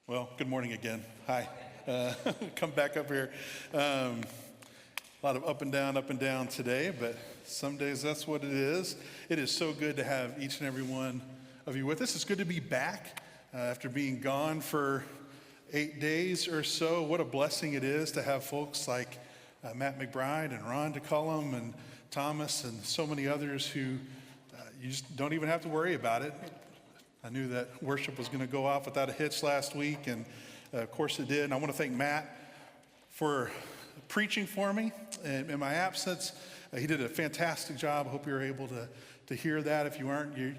Well, good morning again. Hi. Come back up here. A lot of up and down today, but some days that's what it is. It is so good to have each and every one of you with us. It's good to be back after being gone for 8 days or so. What a blessing it is to have folks like Matt McBride and Ron DeCullum and Thomas and so many others who you just don't even have to worry about it. I knew that worship was going to go off without a hitch last week, and of course it did. And I want to thank Matt for preaching for me in my absence. He did a fantastic job. I hope you're able to hear that. If you aren't, you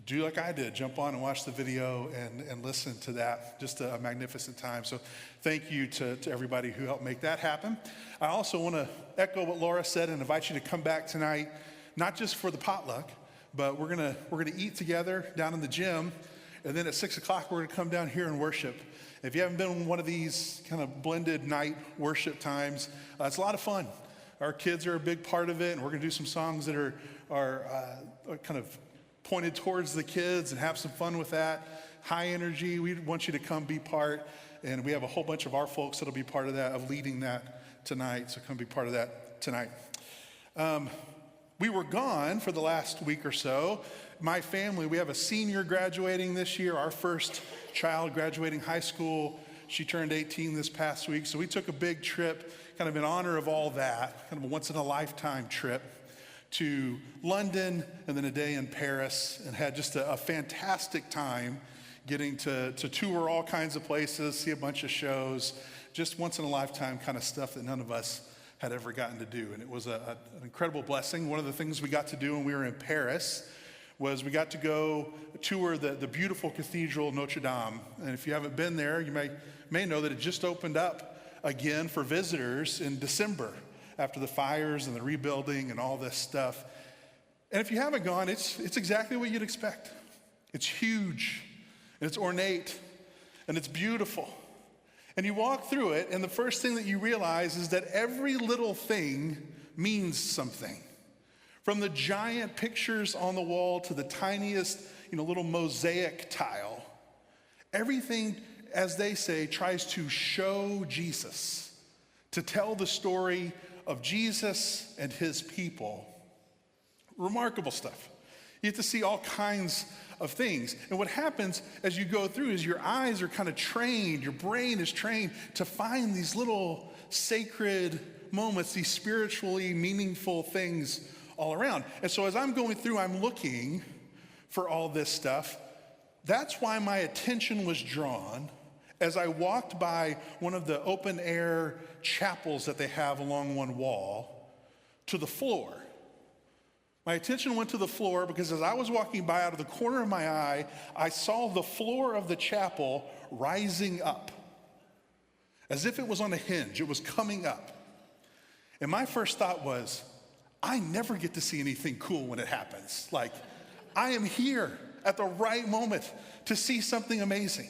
do like I did. Jump on and watch the video and listen to that. Just a magnificent time. So thank you to everybody who helped make that happen. I also want to echo what Laura said and invite you to come back tonight, not just for the potluck, but we're gonna eat together down in the gym, and then at 6 o'clock we're gonna come down here and worship. If you haven't been in one of these kind of blended night worship times, it's a lot of fun. Our kids are a big part of it, and we're gonna do some songs that are kind of pointed towards the kids and have some fun with that. High energy. We want you to come be part, and we have a whole bunch of our folks that'll be part of that, of leading that tonight. So come be part of that tonight. We were gone for the last week or so. My family, we have a senior graduating this year, our first child graduating high school. She turned 18 this past week, so we took a big trip, kind of in honor of all that, kind of a once-in-a-lifetime trip to London and then a day in Paris, and had just a fantastic time getting to tour all kinds of places, see a bunch of shows, just once-in-a-lifetime kind of stuff that none of us had ever gotten to do. And it was an incredible blessing. One of the things we got to do when we were in Paris was we got to go tour the beautiful Cathedral Notre Dame. And if you haven't been there, you may know that it just opened up again for visitors in December after the fires and the rebuilding and all this stuff. And if you haven't gone, it's exactly what you'd expect. It's huge, and it's ornate, and it's beautiful. And you walk through it, and the first thing that you realize is that every little thing means something. From the giant pictures on the wall to the tiniest, little mosaic tile, everything, as they say, tries to show Jesus, to tell the story of Jesus and his people. Remarkable stuff. You get to see all kinds of things. And what happens as you go through is your eyes are kind of trained, your brain is trained to find these little sacred moments, these spiritually meaningful things all around. And so as I'm going through, I'm looking for all this stuff. That's why my attention was drawn as I walked by one of the open air chapels that they have along one wall to the floor. My attention went to the floor because as I was walking by, out of the corner of my eye, I saw the floor of the chapel rising up as if it was on a hinge. It was coming up. And my first thought was, I never get to see anything cool when it happens. Like, I am here at the right moment to see something amazing.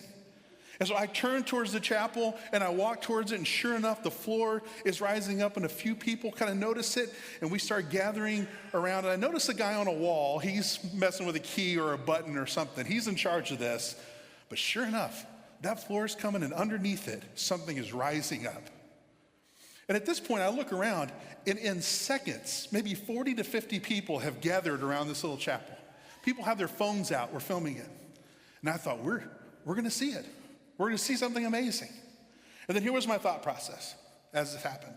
And so I turned towards the chapel and I walked towards it, and sure enough, the floor is rising up and a few people kind of notice it, and we start gathering around. And I noticed a guy on a wall. He's messing with a key or a button or something. He's in charge of this. But sure enough, that floor is coming, and underneath it, something is rising up. And at this point, I look around, and in seconds, maybe 40 to 50 people have gathered around this little chapel. People have their phones out. We're filming it. And I thought, we're going to see it. We're going to see something amazing. And then here was my thought process as it happened.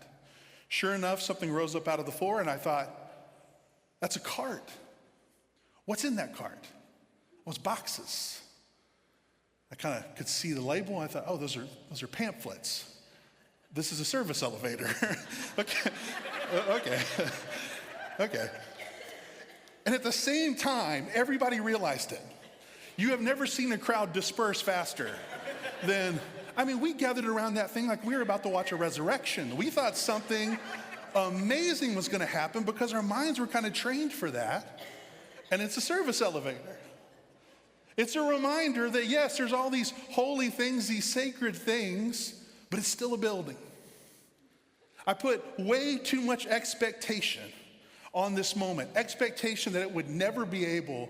Sure enough, something rose up out of the floor, and I thought, that's a cart. What's in that cart? Well, it's boxes. I kind of could see the label, and I thought, oh, those are pamphlets. This is a service elevator. Okay. And at the same time, everybody realized it. You have never seen a crowd disperse faster than, we gathered around that thing like we were about to watch a resurrection. We thought something amazing was going to happen because our minds were kind of trained for that. And it's a service elevator. It's a reminder that, yes, there's all these holy things, these sacred things, but it's still a building. I put way too much expectation on this moment, expectation that it would never be able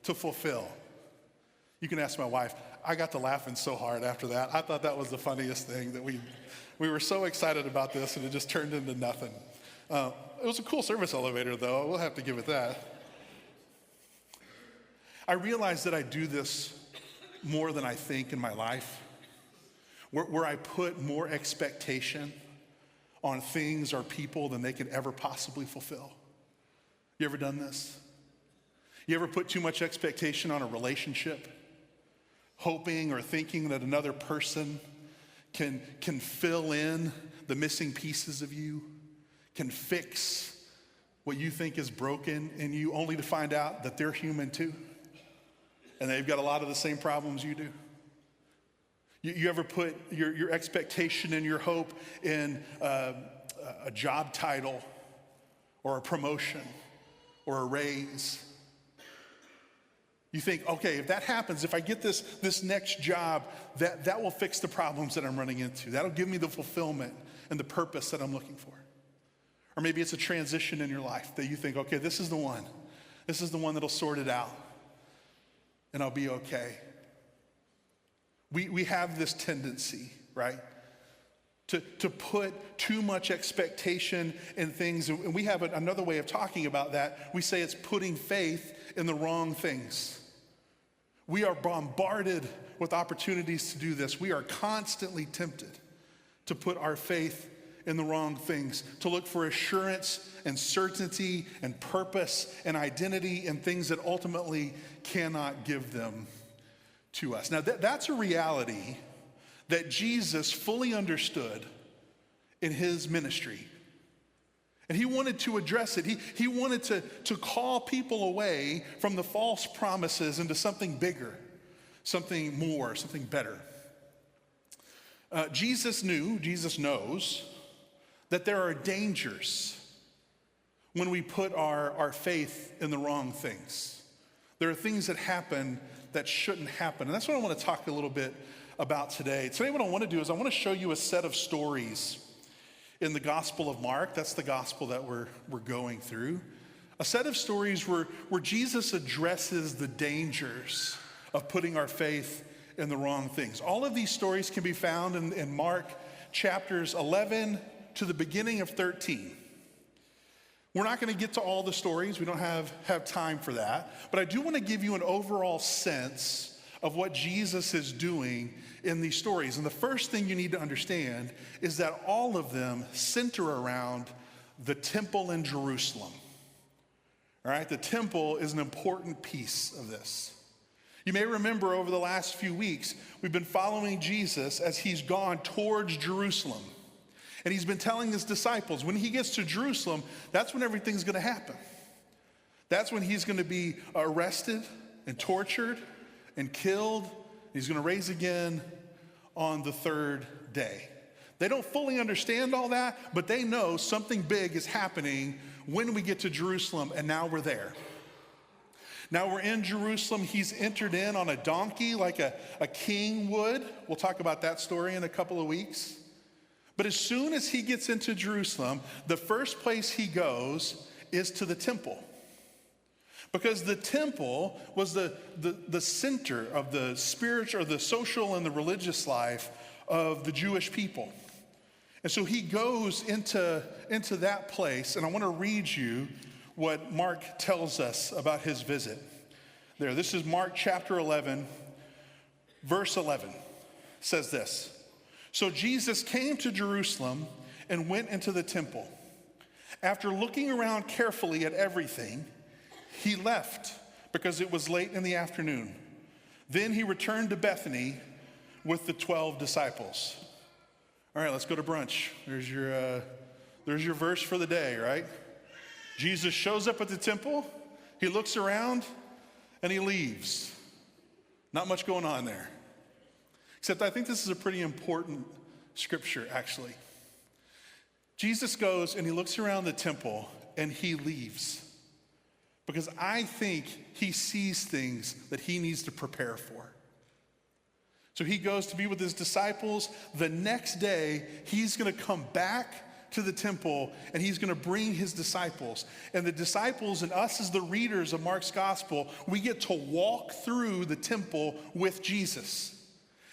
to fulfill. You can ask my wife. I got to laughing so hard after that. I thought that was the funniest thing, that we were so excited about this and it just turned into nothing. It was a cool service elevator though, we'll have to give it that. I realize that I do this more than I think in my life, where I put more expectation on things or people than they can ever possibly fulfill. You ever done this? You ever put too much expectation on a relationship, hoping or thinking that another person can fill in the missing pieces of you, can fix what you think is broken in you, only to find out that they're human too, and they've got a lot of the same problems you do? You ever put your expectation and your hope in a job title or a promotion or a raise? You think, okay, if that happens, if I get this next job, that will fix the problems that I'm running into. That'll give me the fulfillment and the purpose that I'm looking for. Or maybe it's a transition in your life that you think, okay, this is the one. This is the one that'll sort it out, and I'll be okay. We have this tendency, right, to put too much expectation in things. And we have another way of talking about that. We say it's putting faith in the wrong things. We are bombarded with opportunities to do this. We are constantly tempted to put our faith in the wrong things, to look for assurance and certainty and purpose and identity in things that ultimately cannot give them to us. Now, that's a reality that Jesus fully understood in his ministry. And he wanted to address it. He wanted to call people away from the false promises into something bigger, something more, something better. Jesus knows that there are dangers when we put our faith in the wrong things. There are things that happen that shouldn't happen. And that's what I want to talk a little bit about today. Today what I want to do is I want to show you a set of stories in the Gospel of Mark. That's the gospel that we're going through. A set of stories where Jesus addresses the dangers of putting our faith in the wrong things. All of these stories can be found in Mark chapters 11 to the beginning of 13. We're not going to get to all the stories. We don't have time for that. But I do want to give you an overall sense of what Jesus is doing in these stories. And the first thing you need to understand is that all of them center around the temple in Jerusalem. All right, the temple is an important piece of this. You may remember over the last few weeks, we've been following Jesus as he's gone towards Jerusalem. And he's been telling his disciples, when he gets to Jerusalem, that's when everything's going to happen. That's when he's going to be arrested and tortured and killed. He's going to rise again on the third day. They don't fully understand all that, but they know something big is happening when we get to Jerusalem, and now we're there. Now we're in Jerusalem. He's entered in on a donkey like a king would. We'll talk about that story in a couple of weeks. But as soon as he gets into Jerusalem, the first place he goes is to the temple. Because the temple was the center of the spiritual, or the social and the religious life of the Jewish people. And so he goes into that place, and I want to read you what Mark tells us about his visit. This is Mark chapter 11, verse 11. It says this: "So Jesus came to Jerusalem and went into the temple. After looking around carefully at everything, he left because it was late in the afternoon. Then he returned to Bethany with the 12 disciples." All right, let's go to brunch. There's your verse for the day, right? Jesus shows up at the temple, he looks around, and he leaves. Not much going on there. Except I think this is a pretty important scripture, actually. Jesus goes and he looks around the temple and he leaves. Because I think he sees things that he needs to prepare for. So he goes to be with his disciples. The next day, he's going to come back to the temple and he's going to bring his disciples. And the disciples and us as the readers of Mark's gospel, we get to walk through the temple with Jesus.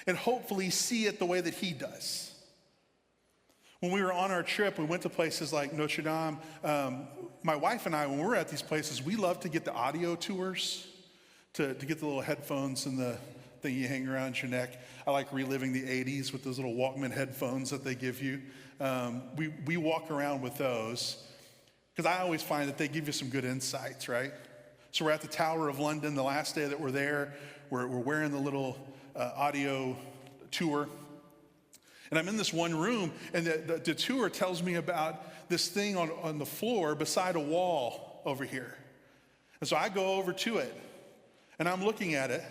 and hopefully see it the way that he does. When we were on our trip, we went to places like Notre Dame. My wife and I, when we're at these places, we love to get the audio tours, to get the little headphones and the thing you hang around your neck. I like reliving the 80s with those little Walkman headphones that they give you. We walk around with those because I always find that they give you some good insights, right? So we're at the Tower of London the last day that we're there. We're wearing the little audio tour. And I'm in this one room, and the tour tells me about this thing on the floor beside a wall over here. And so I go over to it, and I'm looking at it,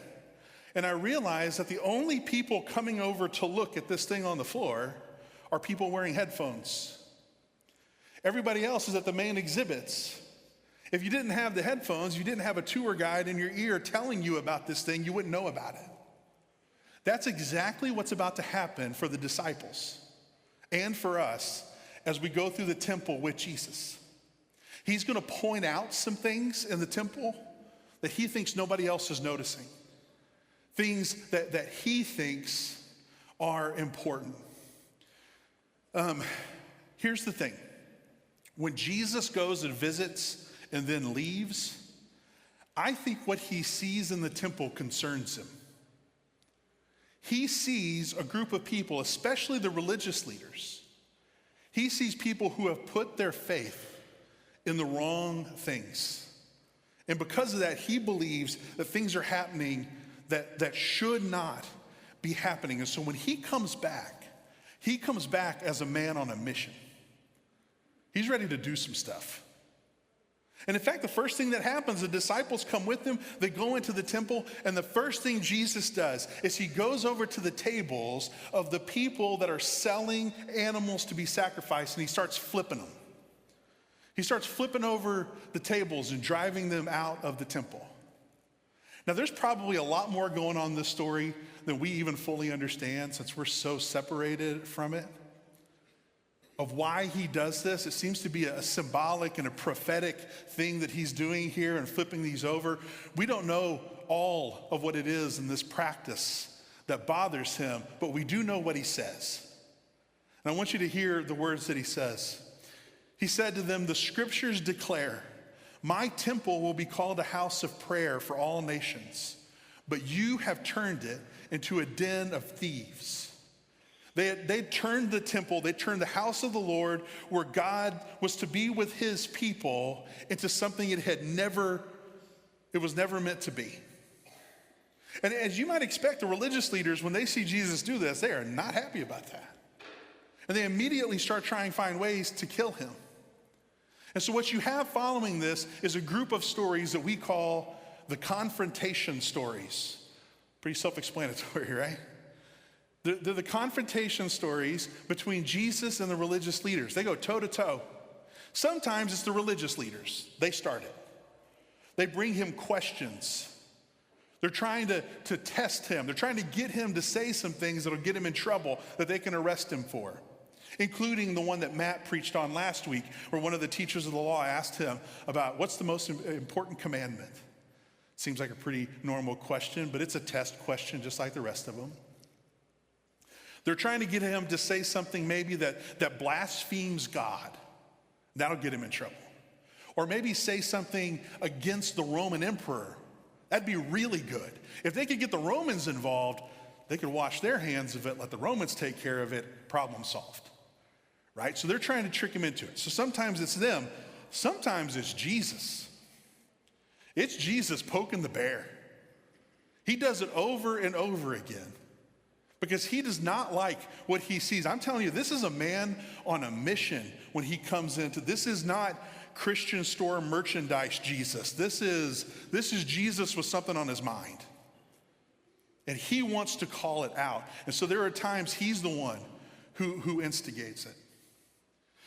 and I realize that the only people coming over to look at this thing on the floor are people wearing headphones. Everybody else is at the main exhibits. If you didn't have the headphones, you didn't have a tour guide in your ear telling you about this thing, you wouldn't know about it. That's exactly what's about to happen for the disciples and for us as we go through the temple with Jesus. He's going to point out some things in the temple that he thinks nobody else is noticing. Things that he thinks are important. Here's the thing. When Jesus goes and visits and then leaves, I think what he sees in the temple concerns him. He sees a group of people, especially the religious leaders. He sees people who have put their faith in the wrong things. And because of that, he believes that things are happening that should not be happening. And so when he comes back as a man on a mission. He's ready to do some stuff. And in fact, the first thing that happens, the disciples come with him, they go into the temple, and the first thing Jesus does is he goes over to the tables of the people that are selling animals to be sacrificed, and he starts flipping them. He starts flipping over the tables and driving them out of the temple. Now, there's probably a lot more going on in this story than we even fully understand since we're so separated from it. Of why he does this. It seems to be a symbolic and a prophetic thing that he's doing here and flipping these over. We don't know all of what it is in this practice that bothers him, but we do know what he says. And I want you to hear the words that he says. He said to them, "The scriptures declare, my temple will be called a house of prayer for all nations, but you have turned it into a den of thieves." They turned the temple, they turned the house of the Lord, where God was to be with his people, into something it was never meant to be. And as you might expect, the religious leaders, when they see Jesus do this, they are not happy about that. And they immediately start trying to find ways to kill him. And so what you have following this is a group of stories that we call the confrontation stories. Pretty self-explanatory, right? They're the confrontation stories between Jesus and the religious leaders. They go toe to toe. Sometimes it's the religious leaders. They start it. They bring him questions. They're trying to test him. They're trying to get him to say some things that'll get him in trouble that they can arrest him for, including the one that Matt preached on last week, where one of the teachers of the law asked him about what's the most important commandment. Seems like a pretty normal question, but it's a test question just like the rest of them. They're trying to get him to say something maybe that blasphemes God. That'll get him in trouble. Or maybe say something against the Roman emperor. That'd be really good. If they could get the Romans involved, they could wash their hands of it, let the Romans take care of it, problem solved. Right? So they're trying to trick him into it. So sometimes it's them, sometimes it's Jesus. It's Jesus poking the bear. He does it over and over again. Because he does not like what he sees. I'm telling you, this is a man on a mission when he comes into, this is not Christian store merchandise Jesus. This is Jesus with something on his mind. And he wants to call it out. And so there are times he's the one who instigates it.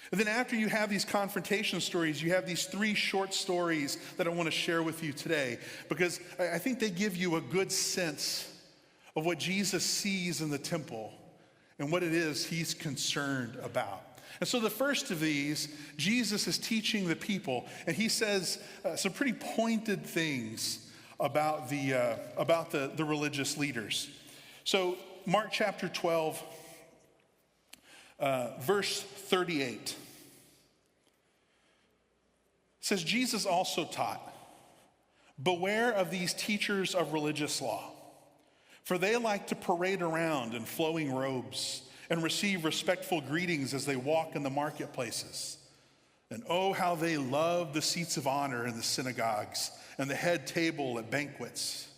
And then after you have these confrontation stories, you have these 3 short stories that I want to share with you today, because I think they give you a good sense of what Jesus sees in the temple and what it is he's concerned about. And so the first of these, Jesus is teaching the people, and he says some pretty pointed things about the religious leaders. So Mark chapter 12, verse 38 says, Jesus also taught, "Beware of these teachers of religious law, for they like to parade around in flowing robes and receive respectful greetings as they walk in the marketplaces. And oh, how they love the seats of honor in the synagogues and the head table at banquets.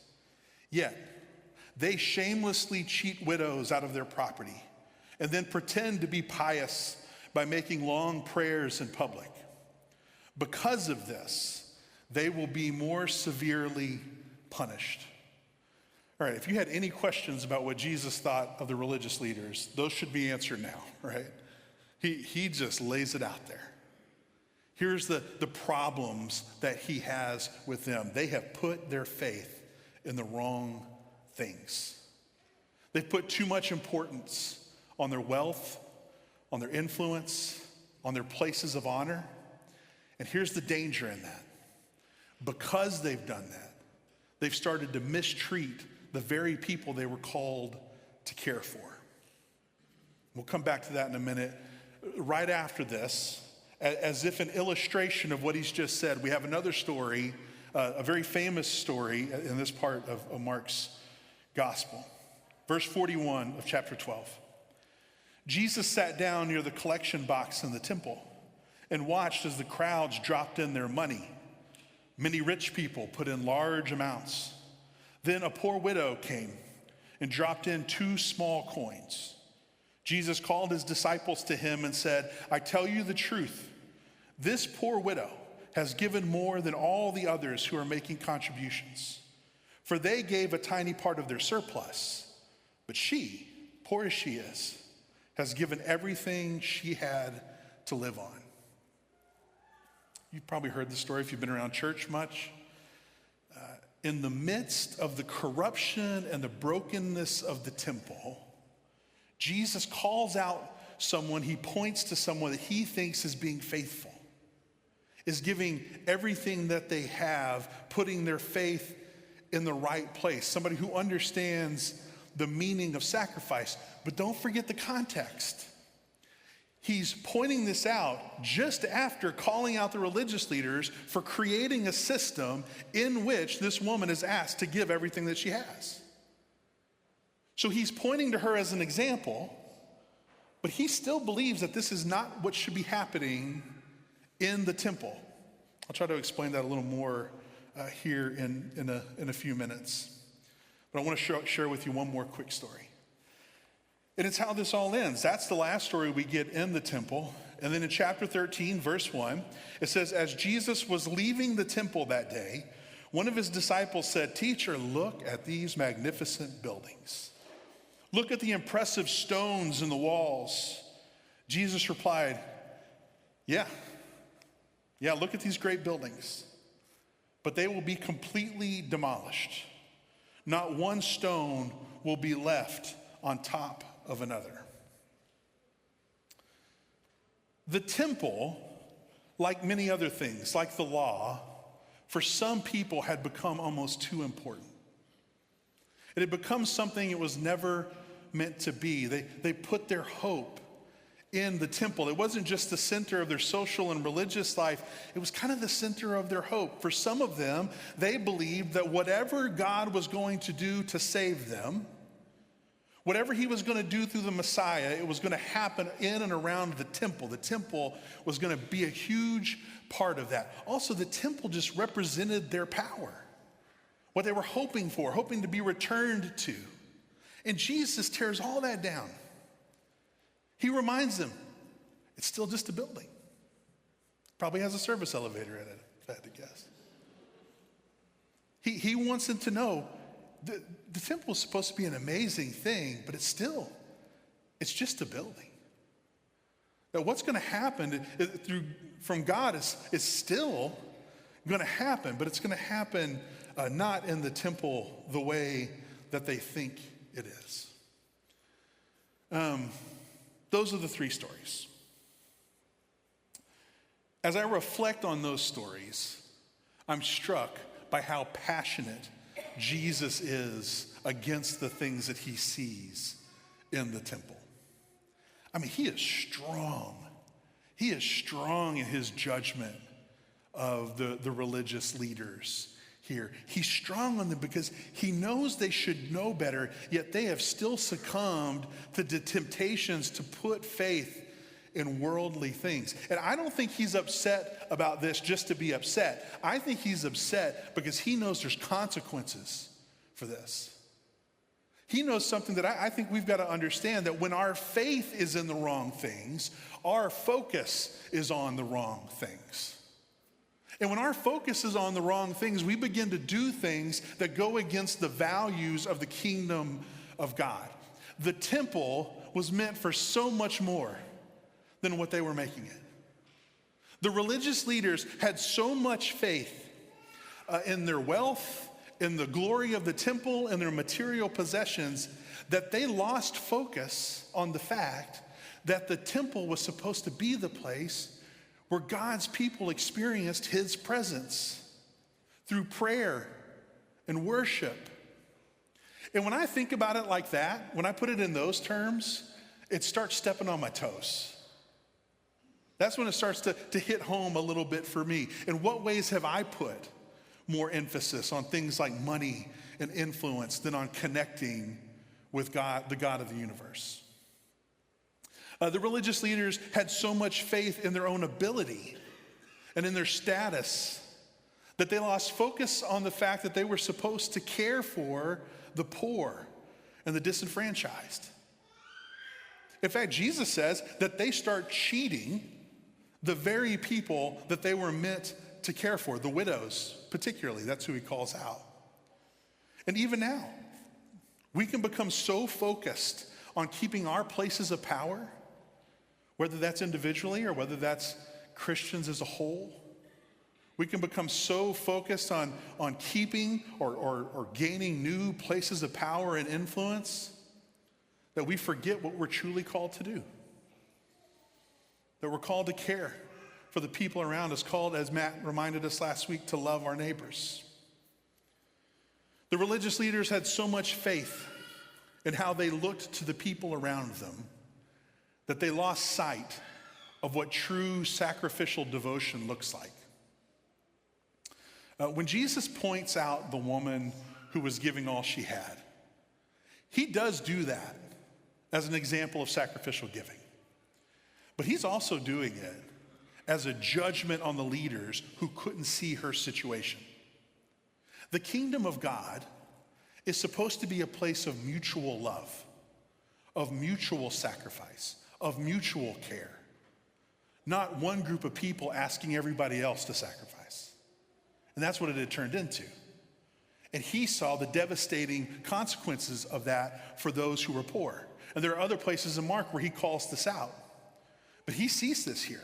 Yet they shamelessly cheat widows out of their property and then pretend to be pious by making long prayers in public. Because of this, they will be more severely punished." All right, if you had any questions about what Jesus thought of the religious leaders, those should be answered now, right? He just lays it out there. Here's the problems that he has with them. They have put their faith in the wrong things. They've put too much importance on their wealth, on their influence, on their places of honor. And here's the danger in that. Because they've done that, they've started to mistreat the very people they were called to care for. We'll come back to that in a minute. Right after this, as if an illustration of what he's just said, we have another story, a very famous story in this part of Mark's gospel. Verse 41 of chapter 12. Jesus sat down near the collection box in the temple and watched as the crowds dropped in their money. Many rich people put in large amounts. Then a poor widow came and dropped in 2 small coins. Jesus called his disciples to him and said, "I tell you the truth, this poor widow has given more than all the others who are making contributions. For they gave a tiny part of their surplus, but she, poor as she is, has given everything she had to live on." You've probably heard the story if you've been around church much. In the midst of the corruption and the brokenness of the temple, Jesus calls out someone, he points to someone that he thinks is being faithful, is giving everything that they have, putting their faith in the right place, somebody who understands the meaning of sacrifice. But don't forget the context. He's pointing this out just after calling out the religious leaders for creating a system in which this woman is asked to give everything that she has. So he's pointing to her as an example, but he still believes that this is not what should be happening in the temple. I'll try to explain that a little more here in a few minutes. But I want to share with you one more quick story. And it's how this all ends. That's the last story we get in the temple. And then in chapter 13, verse 1, it says, "As Jesus was leaving the temple that day, one of his disciples said, 'Teacher, look at these magnificent buildings. Look at the impressive stones in the walls.' Jesus replied, Yeah, look at these great buildings. But they will be completely demolished. Not one stone will be left on top of another." The temple, like many other things, like the law, for some people had become almost too important. It had become something it was never meant to be. They put their hope in the temple. It wasn't just the center of their social and religious life. It was kind of the center of their hope. For some of them, they believed that whatever God was going to do to save them, whatever he was going to do through the Messiah, it was going to happen in and around the temple. The temple was going to be a huge part of that. Also, the temple just represented their power, what they were hoping for, hoping to be returned to. And Jesus tears all that down. He reminds them, it's still just a building. Probably has a service elevator in it, if I had to guess. He wants them to know the temple is supposed to be an amazing thing, but it's just a building. Now, what's going to happen from God is still going to happen, but it's going to happen not in the temple the way that they think it is. Those are the 3 stories. As I reflect on those stories, I'm struck by how passionate Jesus is against the things that he sees in the temple. I mean, he is strong. He is strong in his judgment of the religious leaders here. He's strong on them because he knows they should know better, yet they have still succumbed to the temptations to put faith in worldly things. And I don't think he's upset about this just to be upset. I think he's upset because he knows there's consequences for this. He knows something that I think we've got to understand, that when our faith is in the wrong things, our focus is on the wrong things. And when our focus is on the wrong things, we begin to do things that go against the values of the kingdom of God. The temple was meant for so much more than what they were making it. The religious leaders had so much faith in their wealth, in the glory of the temple, and their material possessions, that they lost focus on the fact that the temple was supposed to be the place where God's people experienced his presence through prayer and worship. And when I think about it like that, when I put it in those terms, it starts stepping on my toes. That's when it starts to hit home a little bit for me. In what ways have I put more emphasis on things like money and influence than on connecting with God, the God of the universe? The religious leaders had so much faith in their own ability and in their status that they lost focus on the fact that they were supposed to care for the poor and the disenfranchised. In fact, Jesus says that they start cheating the very people that they were meant to care for, the widows particularly. That's who he calls out. And even now, we can become so focused on keeping our places of power, whether that's individually or whether that's Christians as a whole. We can become so focused on keeping or gaining new places of power and influence that we forget what we're truly called to do. That we're called to care for the people around us, called, as Matt reminded us last week, to love our neighbors. The religious leaders had so much faith in how they looked to the people around them that they lost sight of what true sacrificial devotion looks like. When Jesus points out the woman who was giving all she had, he does do that as an example of sacrificial giving. But he's also doing it as a judgment on the leaders who couldn't see her situation. The kingdom of God is supposed to be a place of mutual love, of mutual sacrifice, of mutual care. Not one group of people asking everybody else to sacrifice. And that's what it had turned into. And he saw the devastating consequences of that for those who were poor. And there are other places in Mark where he calls this out. But he sees this here.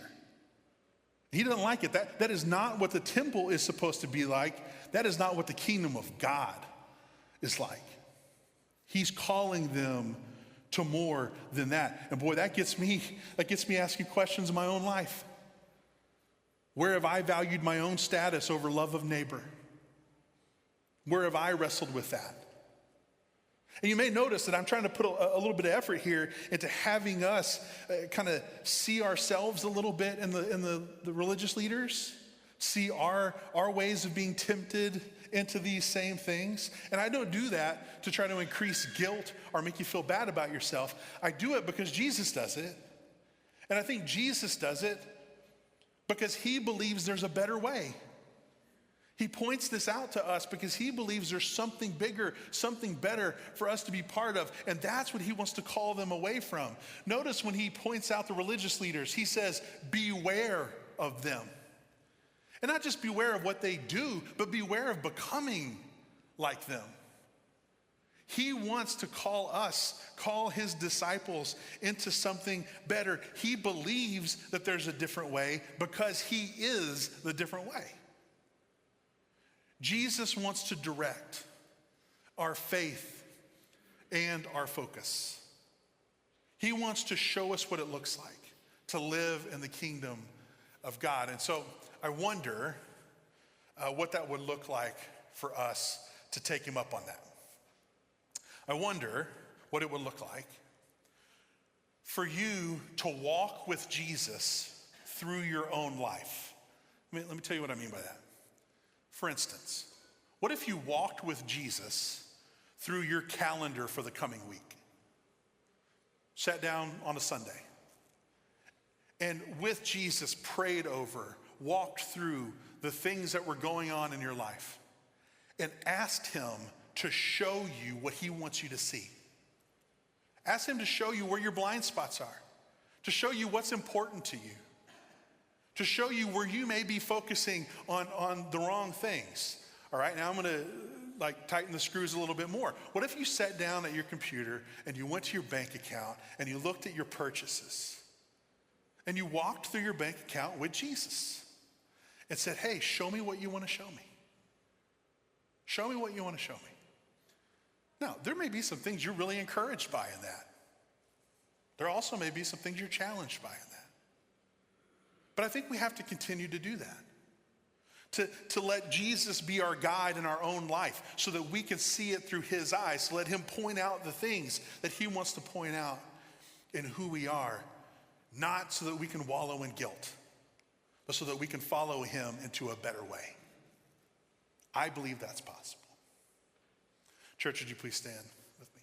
He doesn't like it. That is not what the temple is supposed to be like. That is not what the kingdom of God is like. He's calling them to more than that. And boy, that gets me asking questions in my own life. Where have I valued my own status over love of neighbor? Where have I wrestled with that? And you may notice that I'm trying to put a little bit of effort here into having us kind of see ourselves a little bit in the religious leaders, see our ways of being tempted into these same things. And I don't do that to try to increase guilt or make you feel bad about yourself. I do it because Jesus does it. And I think Jesus does it because he believes there's a better way. He points this out to us because he believes there's something bigger, something better for us to be part of. And that's what he wants to call them away from. Notice when he points out the religious leaders, he says, beware of them. And not just beware of what they do, but beware of becoming like them. He wants to call his disciples into something better. He believes that there's a different way because he is the different way. Jesus wants to direct our faith and our focus. He wants to show us what it looks like to live in the kingdom of God. And so I wonder what that would look like for us to take him up on that. I wonder what it would look like for you to walk with Jesus through your own life. Let me tell you what I mean by that. For instance, what if you walked with Jesus through your calendar for the coming week? Sat down on a Sunday and with Jesus prayed over, walked through the things that were going on in your life and asked him to show you what he wants you to see. Ask him to show you where your blind spots are, to show you what's important to you, to show you where you may be focusing on the wrong things. All right, now I'm gonna tighten the screws a little bit more. What if you sat down at your computer and you went to your bank account and you looked at your purchases and you walked through your bank account with Jesus and said, hey, show me what you want to show me. Show me what you want to show me. Now, there may be some things you're really encouraged by in that. There also may be some things you're challenged by in that. But I think we have to continue to do that. To let Jesus be our guide in our own life so that we can see it through his eyes. To let him point out the things that he wants to point out in who we are. Not so that we can wallow in guilt, but so that we can follow him into a better way. I believe that's possible. Church, would you please stand with me?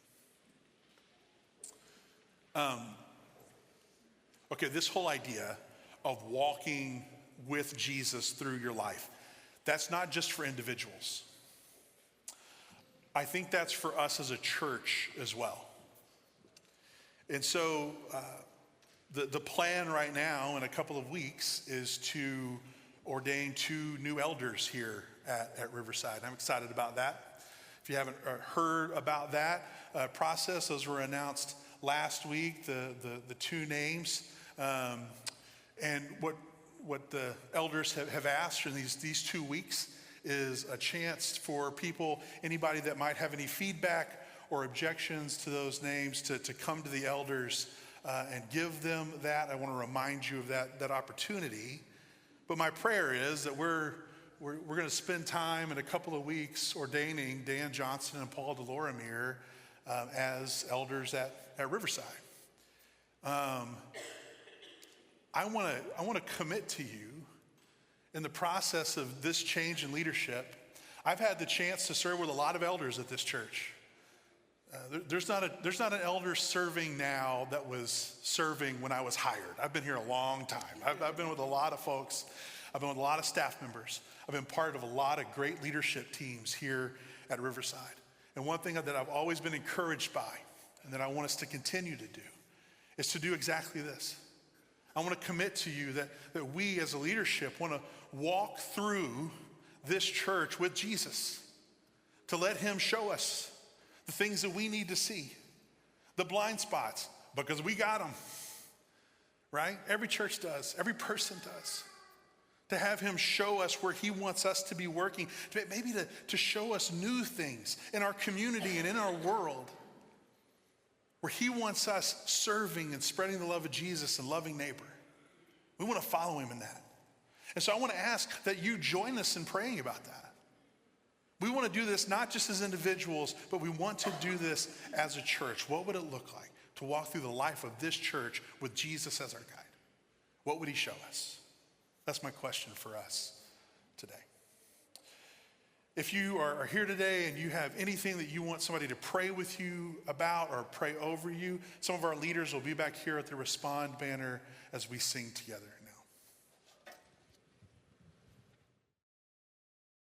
Okay, this whole idea of walking with Jesus through your life, that's not just for individuals. I think that's for us as a church as well. And so the plan right now in a couple of weeks is to ordain 2 new elders here at Riverside. I'm excited about that. If you haven't heard about that process, those were announced last week, the 2 names. And what the elders have asked in these 2 weeks is a chance for people, anybody that might have any feedback or objections to those names, to come to the elders and give them that. I want to remind you of that opportunity. But my prayer is that we're going to spend time in a couple of weeks ordaining Dan Johnson and Paul DeLoramere as elders at Riverside. I want to commit to you in the process of this change in leadership. I've had the chance to serve with a lot of elders at this church. There's not an elder serving now that was serving when I was hired. I've been here a long time. I've been with a lot of folks. I've been with a lot of staff members. I've been part of a lot of great leadership teams here at Riverside. And one thing that I've always been encouraged by, and that I want us to continue to do, is to do exactly this. I want to commit to you that we as a leadership want to walk through this church with Jesus, to let him show us the things that we need to see, the blind spots, because we got them, right? Every church does, every person does. To have him show us where he wants us to be working, maybe to show us new things in our community and in our world, where he wants us serving and spreading the love of Jesus and loving neighbor. We want to follow him in that. And so I want to ask that you join us in praying about that. We want to do this not just as individuals, but we want to do this as a church. What would it look like to walk through the life of this church with Jesus as our guide? What would he show us? That's my question for us today. If you are here today and you have anything that you want somebody to pray with you about or pray over you, some of our leaders will be back here at the Respond banner as we sing together.